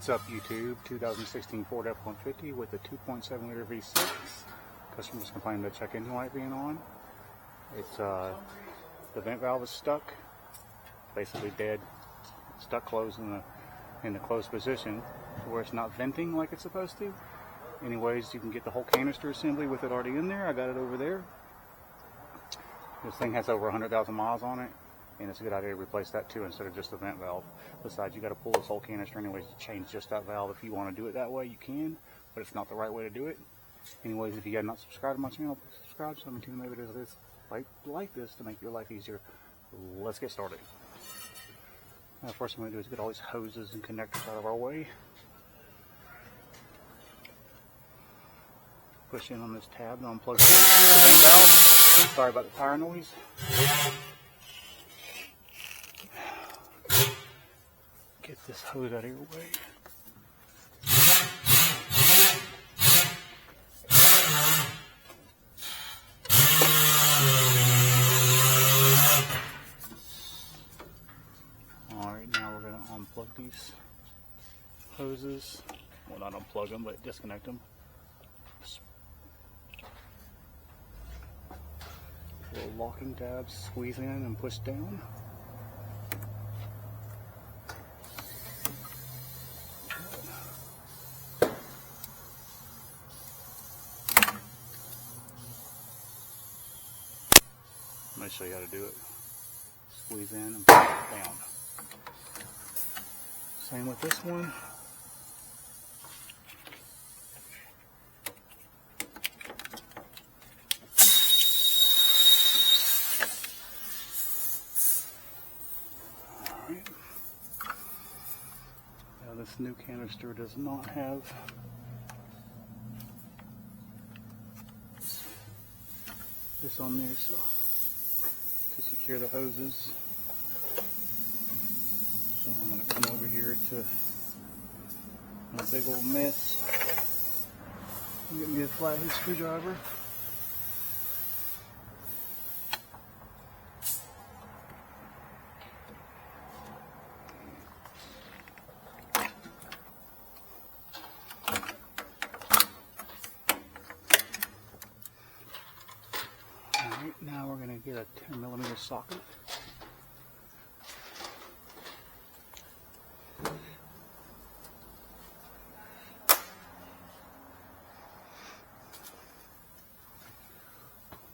What's up, YouTube? 2016 Ford F-150 with a 2.7 liter V6. Customers complaining that check engine light being on. It's the vent valve is stuck, basically dead, stuck closed in the closed position where it's not venting like it's supposed to. Anyways, you can get the whole canister assembly with it already in there. I got it over there. This thing has over 100,000 miles on it, and it's a good idea to replace that too instead of just the vent valve. Besides, you got to pull this whole canister anyways to change just that valve. If you want to do it that way, you can, but it's not the right way to do it. Anyways, if you guys not subscribed to my channel, please subscribe so I can continue to make videos like this to make your life easier. Let's get started. Now, first thing I'm going to do is get all these hoses and connectors out of our way. Push in on this tab to unplug the vent valve. Sorry about the tire noise. Get this hose out of your way. Alright, now we're going to unplug these hoses. Well, not unplug them, but disconnect them. Little locking tabs, squeeze in and push down. Let me show you how to do it. Squeeze in and push down. Same with this one. Alright. Now this new canister does not have this on there, so to secure the hoses. So I'm going to come over here to a big old mess and get me a flathead screwdriver. Alright, now we're going to get a 10mm socket.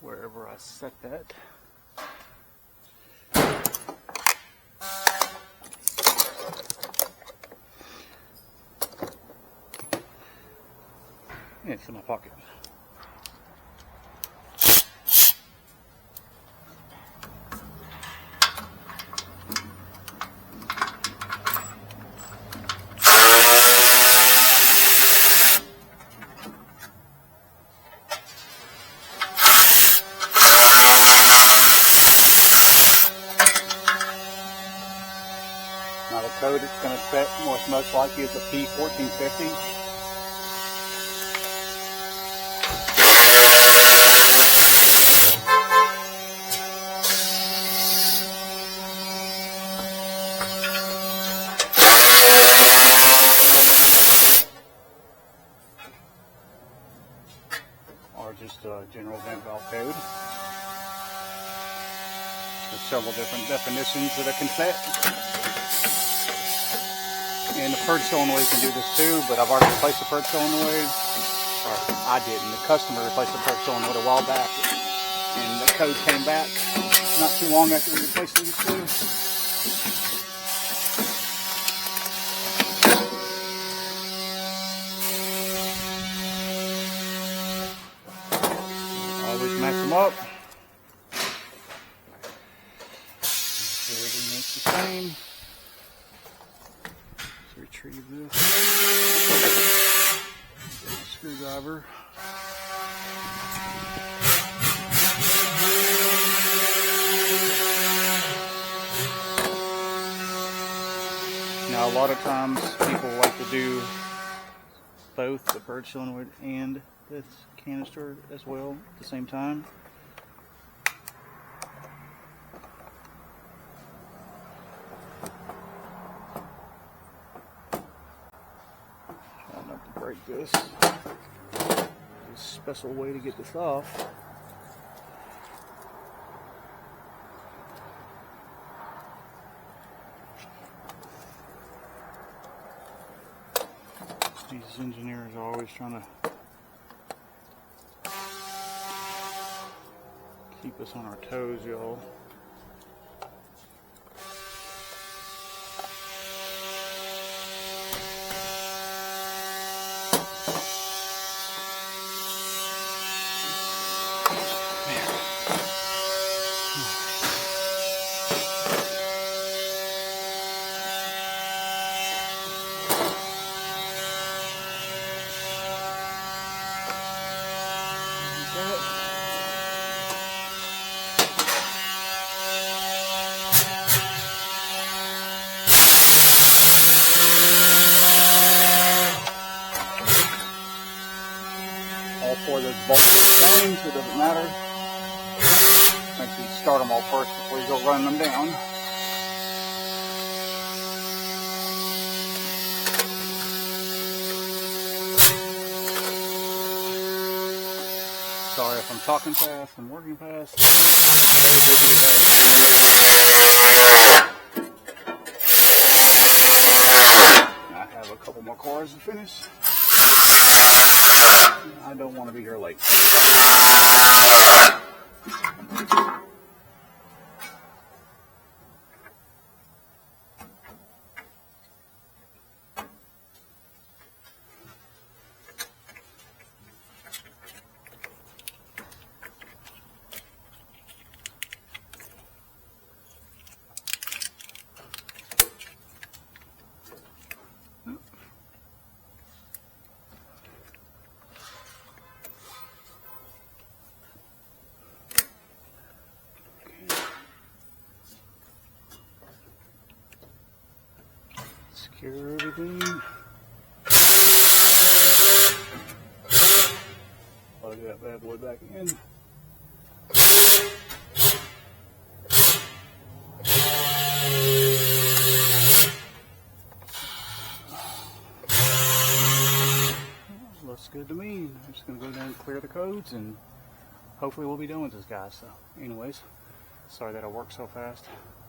Wherever I set that. And it's in my pocket. Now the code it's going to set most likely is a P1450. Or just a general vent valve code. There's several different definitions that it can set. And the purge solenoid can do this too, but I've already replaced the purge solenoid. Or I didn't. The customer replaced the purge solenoid a while back. And the code came back not too long after we replaced these two. Always match them up. So everything looks the same. Retrieve this screwdriver. Now a lot of times people like to do both the purge solenoid and this canister as well at the same time. special way to get this off. These engineers are always trying to keep us on our toes, y'all. All four of those bolts are the same, so it doesn't matter. Make sure you start them all first before you go running them down. Sorry if I'm talking fast and working fast. I have a couple more cars to finish. I don't want to be here late. Secure everything. Plug that bad boy back in. Looks good to me. I'm just going to go down and clear the codes, and hopefully we'll be done with this, guys. So anyways, sorry that I worked so fast.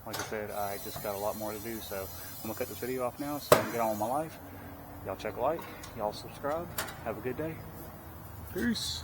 Like I said, I just got a lot more to do, so I'm going to cut this video off now so I can get on with my life. Y'all check like, y'all subscribe. Have a good day. Peace.